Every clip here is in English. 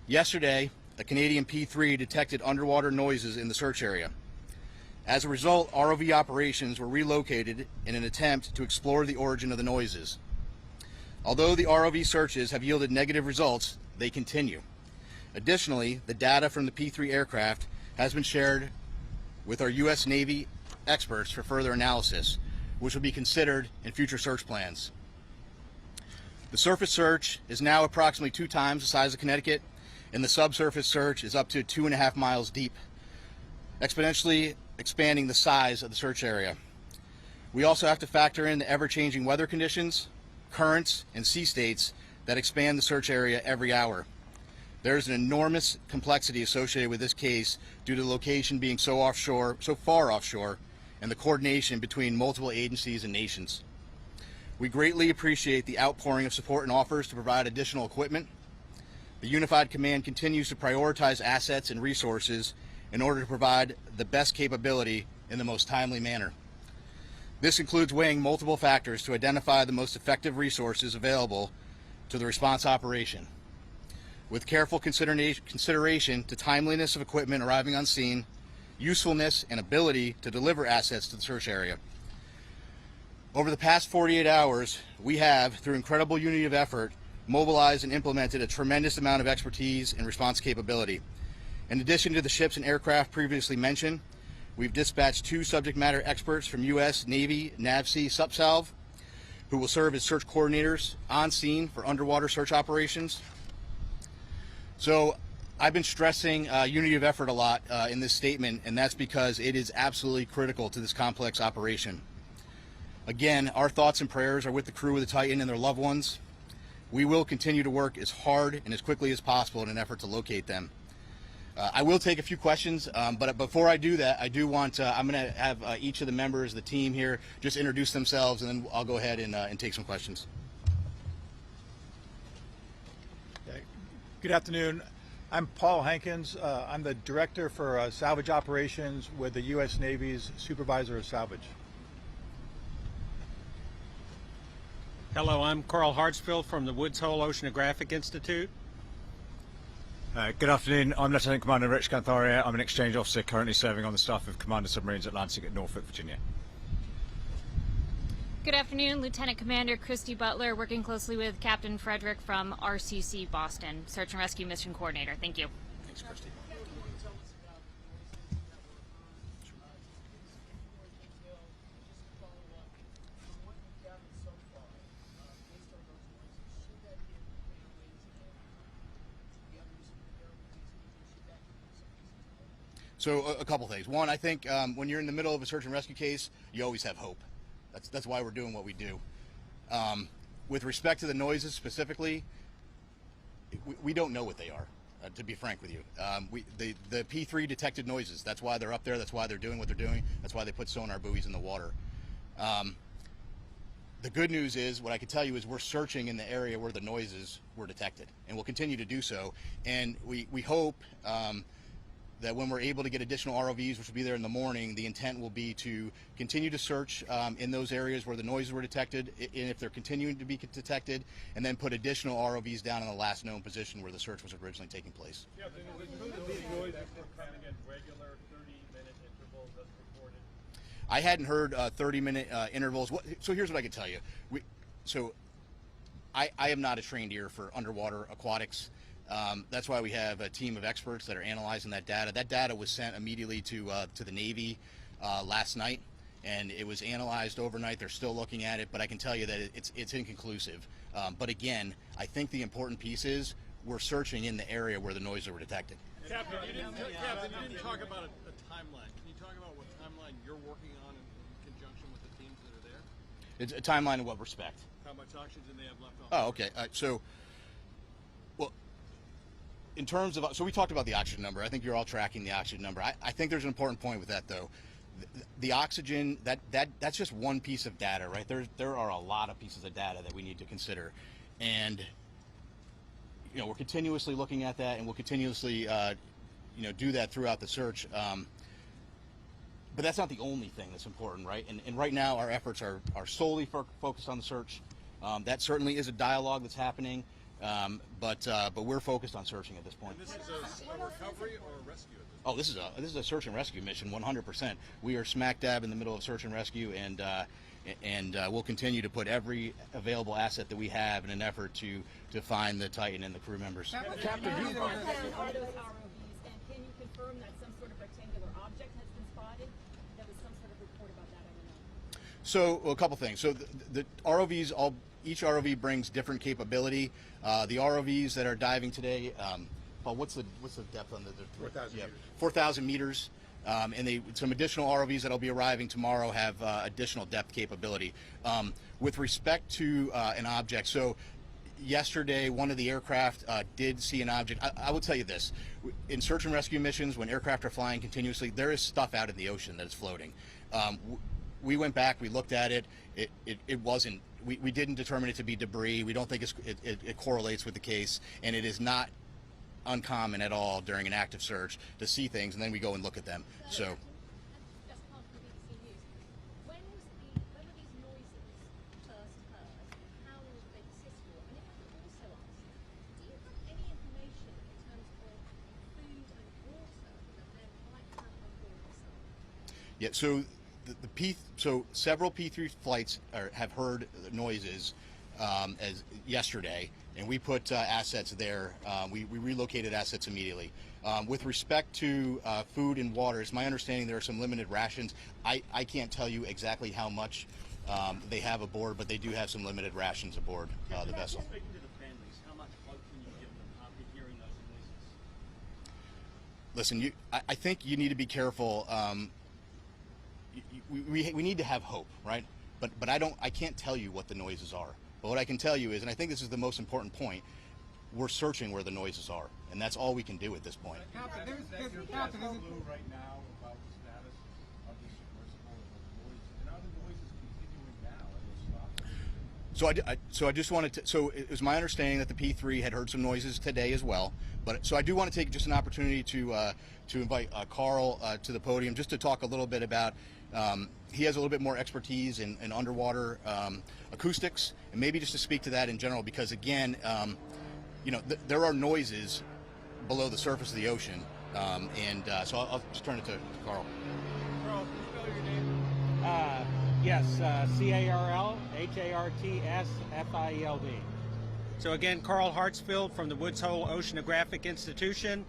Yesterday, a Canadian P3 detected underwater noises in the search area. As a result, ROV operations were relocated in an attempt to explore the origin of the noises. Although the ROV searches have yielded negative results, they continue. Additionally, the data from the P3 aircraft has been shared with our U.S. Navy experts for further analysis, which will be considered in future search plans. The surface search is now approximately 2 times the size of Connecticut, and the subsurface search is up to 2.5 miles deep, exponentially expanding the size of the search area. We also have to factor in the ever-changing weather conditions, currents, and sea states that expand the search area every hour. There is an enormous complexity associated with this case due to the location being so far offshore, and the coordination between multiple agencies and nations. We greatly appreciate the outpouring of support and offers to provide additional equipment. The Unified Command continues to prioritize assets and resources in order to provide the best capability in the most timely manner. This includes weighing multiple factors to identify the most effective resources available to the response operation, with careful consideration to timeliness of equipment arriving on scene, usefulness, and ability to deliver assets to the search area. Over the past 48 hours, we have, through incredible unity of effort, mobilized and implemented a tremendous amount of expertise and response capability. In addition to the ships and aircraft previously mentioned, we've dispatched 2 subject matter experts from U.S. Navy NAVSEA Subsalv, who will serve as search coordinators on scene for underwater search operations. So I've been stressing unity of effort a lot in this statement, and that's because it is absolutely critical to this complex operation. Again, our thoughts and prayers are with the crew of the Titan and their loved ones. We will continue to work as hard and as quickly as possible in an effort to locate them. I will take a few questions, but before I do that, I do want I'm going to have each of the members of the team here just introduce themselves, and then I'll go ahead and take some questions. Good afternoon. I'm Paul Hankins. I'm the Director for Salvage Operations with the U.S. Navy's Supervisor of Salvage. Hello, I'm Carl Hartsfield from the Woods Hole Oceanographic Institute. Good afternoon. I'm Lieutenant Commander Rich Cantharia. I'm an exchange officer currently serving on the staff of Commander Submarines Atlantic at Norfolk, Virginia. Good afternoon, Lieutenant Commander Christy Butler, working closely with Captain Frederick from RCC Boston, Search and Rescue Mission Coordinator. Thank you. Thanks, Christy. So a couple things. One, I think when you're in the middle of a search and rescue case, you always have hope. That's why we're doing what we do. With respect to the noises specifically, we don't know what they are, to be frank with you. The P3 detected noises. That's why they're up there. That's why they're doing what they're doing. That's why they put sonar buoys in the water. The good news is, what I can tell you is we're searching in the area where the noises were detected, and we'll continue to do so. And we hope that when we're able to get additional ROVs, which will be there in the morning, the intent will be to continue to search in those areas where the noises were detected, and if they're continuing to be detected, and then put additional ROVs down in the last known position where the search was originally taking place. Yeah, these noises were coming at regular 30-minute intervals as reported. I hadn't heard 30-minute intervals. So here's what I can tell you. I am not a trained ear for underwater aquatics. That's why we have a team of experts that are analyzing that data. That data was sent immediately to the Navy last night, and it was analyzed overnight. They're still looking at it, but I can tell you that it's inconclusive. But again, I think the important piece is we're searching in the area where the noises were detected. Captain, you didn't talk about a timeline. Can you talk about what timeline you're working on in conjunction with the teams that are there? It's a timeline in what respect? How much oxygen they have left on? Oh, okay. In terms of, so we talked about the oxygen number. I think you're all tracking the oxygen number. I think there's an important point with that, though. The oxygen, that's just one piece of data, right? There are a lot of pieces of data that we need to consider, and we're continuously looking at that, and we'll continuously do that throughout the search. But that's not the only thing that's important, right? And right now our efforts are solely focused on the search. That certainly is a dialogue that's happening. But we're focused on searching at this point. And this is a recovery or a rescue at this point? Oh, this is a search and rescue mission, 100%. We are smack dab in the middle of search and rescue, and we'll continue to put every available asset that we have in an effort to find the Titan and the crew members. Captain, are those ROVs, and can you confirm that some sort of rectangular object has been spotted? There was some sort of report about that, I don't know. So a couple things. So the ROVs, each ROV brings different capability. The ROVs that are diving today, Paul, what's the depth on the 4,000 meters. 4,000 meters. And some additional ROVs that'll be arriving tomorrow have additional depth capability. With respect to an object, so yesterday one of the aircraft did see an object. I will tell you this: in search and rescue missions, when aircraft are flying continuously, there is stuff out in the ocean that is floating. We went back, we looked at it. It wasn't. We didn't determine it to be debris. We don't think it correlates with the case, and it is not uncommon at all during an active search to see things, and then we go and look at them. So. Just part from BBC News. When were these noises first heard? How long did they persist for? And if I could also ask, do you have any information in terms of food and water that there might have on board the site? Yeah, so several P3 flights have heard the noises as yesterday, and we put assets there. We relocated assets immediately. With respect to food and water, it's my understanding there are some limited rations. I can't tell you exactly how much they have aboard, but they do have some limited rations aboard the vessel. Speaking to the families, how much hope can you give them after hearing those noises? Listen, I think you need to be careful. We need to have hope, right? But I can't tell you what the noises are. But what I can tell you is, and I think this is the most important point, we're searching where the noises are, and that's all we can do at this point. Captain, there's clue right now about the status of the submersible and are the noises continuing now? Are they stopped? So I just wanted to. So it was my understanding that the P3 had heard some noises today as well. But so I do want to take just an opportunity to invite Carl to the podium just to talk a little bit about. He has a little bit more expertise in underwater acoustics, and maybe just to speak to that in general, because again, there are noises below the surface of the ocean, so I'll just turn it to Carl. Carl, can you spell your name? Yes, CarlHartsfield. So again, Carl Hartsfield from the Woods Hole Oceanographic Institution.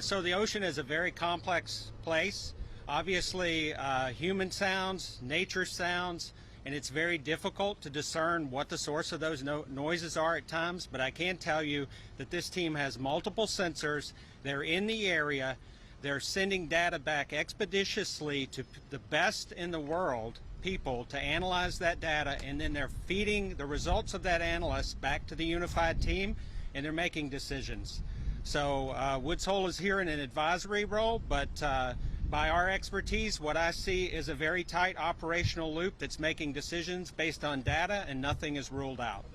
So the ocean is a very complex place. Obviously, human sounds, nature sounds, and it's very difficult to discern what the source of those noises are at times, but I can tell you that this team has multiple sensors. They're in the area. They're sending data back expeditiously to the best in the world people to analyze that data, and then they're feeding the results of that analysis back to the unified team, and they're making decisions. So Woods Hole is here in an advisory role, but by our expertise, what I see is a very tight operational loop that's making decisions based on data, and nothing is ruled out.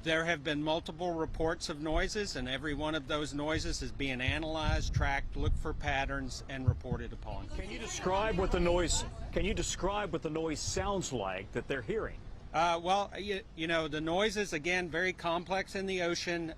There have been multiple reports of noises, and every one of those noises is being analyzed, tracked, looked for patterns, and reported upon. Can you describe what the noise? Can you describe what the noise sounds like that they're hearing? Well, the noises, again, very complex in the ocean.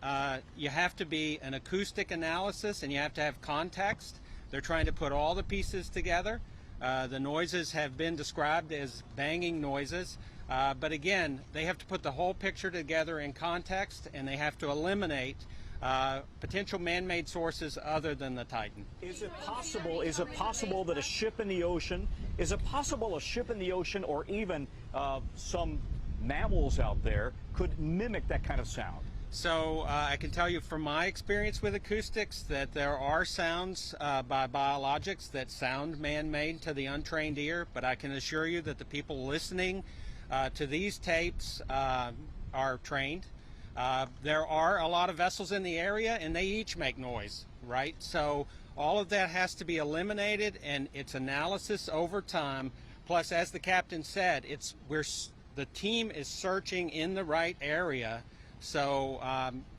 You have to be an acoustic analysis, and you have to have context. They're trying to put all the pieces together. The noises have been described as banging noises. But again, they have to put the whole picture together in context, and they have to eliminate potential man-made sources other than the Titan. Is it possible that a ship in the ocean, or even some mammals out there could mimic that kind of sound? So I can tell you from my experience with acoustics that there are sounds by biologics that sound man-made to the untrained ear, but I can assure you that the people listening to these tapes are trained. There are a lot of vessels in the area, and they each make noise, right? So all of that has to be eliminated, and it's analysis over time. Plus, as the captain said, the team is searching in the right area. So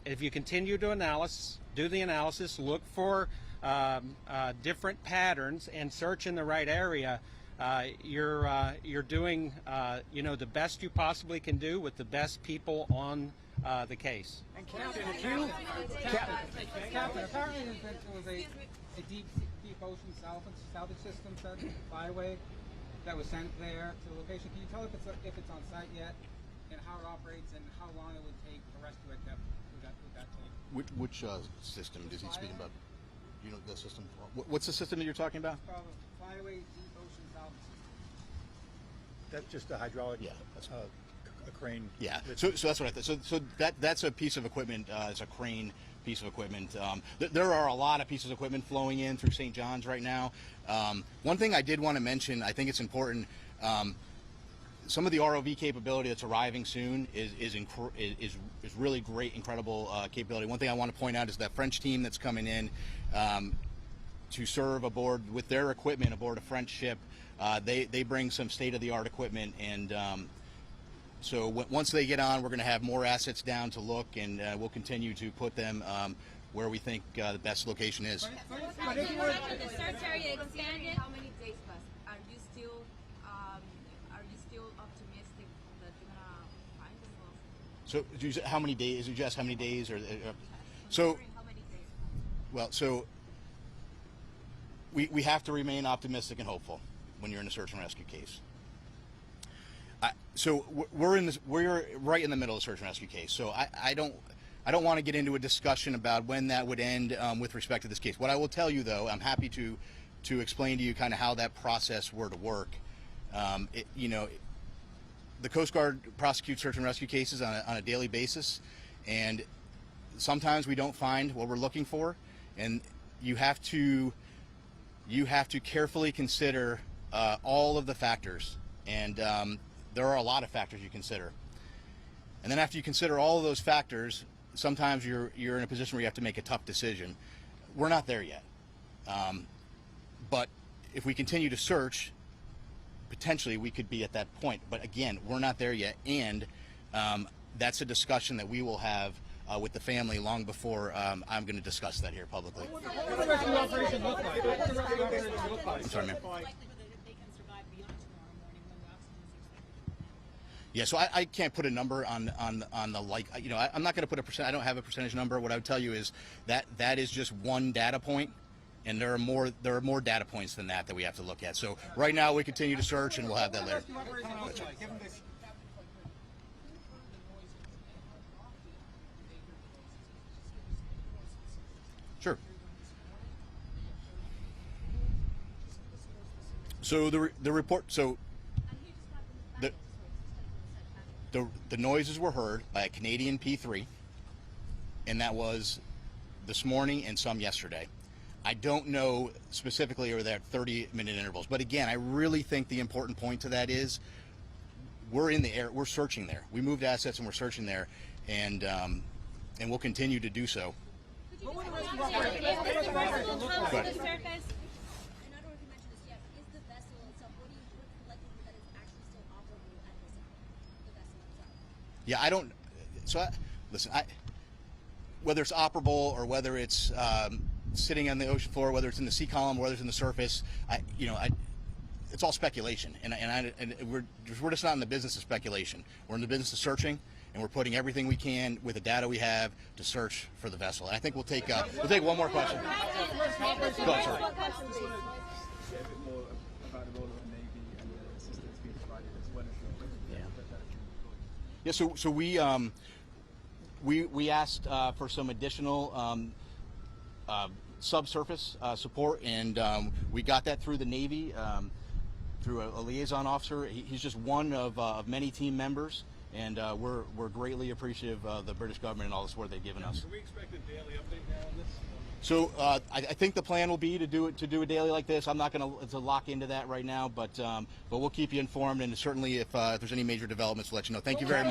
if you continue to do the analysis, look for different patterns, and search in the right area, You're doing the best you possibly can do with the best people on the case. And Captain, apparently there was a deep ocean salvage system flyway that was sent there to the location. Can you tell if it's on site yet, and how it operates, and how long it would take to rescue it? Would that take? Which system is he speaking about? You know the system. What's the system that you're talking about? It's called a flyway deep ocean salvage system. That's just a hydraulic. Yeah, that's a crane. Yeah, so that's what I thought. So that's a piece of equipment. It's a crane piece of equipment. There are a lot of pieces of equipment flowing in through St. John's right now. One thing I did want to mention, I think it's important. Some of the ROV capability that's arriving soon is really great, incredible capability. One thing I want to point out is that French team that's coming in to serve aboard with their equipment aboard a French ship. They bring some state-of-the-art equipment, and so once they get on, we're going to have more assets down to look, and we'll continue to put them where we think the best location is. But if you were the search area expanded, how many days pass? Are you still optimistic that you're gonna find them? So how many days? Did you ask how many days? So How many days? well, so we have to remain optimistic and hopeful when you're in a search and rescue case. So we're right in the middle of the search and rescue case. So I don't want to get into a discussion about when that would end with respect to this case. What I will tell you, though, I'm happy to explain to you kind of how that process were to work. The Coast Guard prosecutes search and rescue cases on a daily basis, and sometimes we don't find what we're looking for, and you have to carefully consider all of the factors, and there are a lot of factors you consider. And then after you consider all of those factors, sometimes you're in a position where you have to make a tough decision. We're not there yet. But if we continue to search, potentially we could be at that point. But again, we're not there yet. And that's a discussion that we will have with the family long before I'm going to discuss that here publicly. What does the rescue operation look like? What does the rescue operation look like? I'm sorry, ma'am. Yeah, so I can't put a number on the I'm not going to put a percent. I don't have a percentage number. What I would tell you is that is just one data point, and there are more data points than that we have to look at. So right now we continue to search, and we'll have that later. Sure. So the report. So the noises were heard by a Canadian P3, and that was this morning and some yesterday. I don't know specifically or they're 30-minute intervals, but again, I really think the important point to that is we're in the air, we're searching there. We moved assets and we're searching there, and we'll continue to do so. what would the rescue operation look like? Go ahead. The surface. I don't know if you mentioned this yet. Is the vessel itself? What likelihood that it's actually still operable at this time? The vessel itself. Yeah, I don't. So listen, whether it's operable or whether it's sitting on the ocean floor, whether it's in the sea column, whether it's in the surface, it's all speculation, and we're just not in the business of speculation. We're in the business of searching, and we're putting everything we can with the data we have to search for the vessel. And I think we'll take one more question. Go ahead, sorry. Yeah, so we asked for some additional subsurface support, and we got that through the Navy, through a liaison officer. He's just one of many team members, and we're greatly appreciative of the British government and all the support they've given us. Can we expect a daily update now on this? So I think the plan will be to do a daily like this. I'm not going to lock into that right now, but we'll keep you informed, and certainly if there's any major developments, we'll let you know. Thank you very much.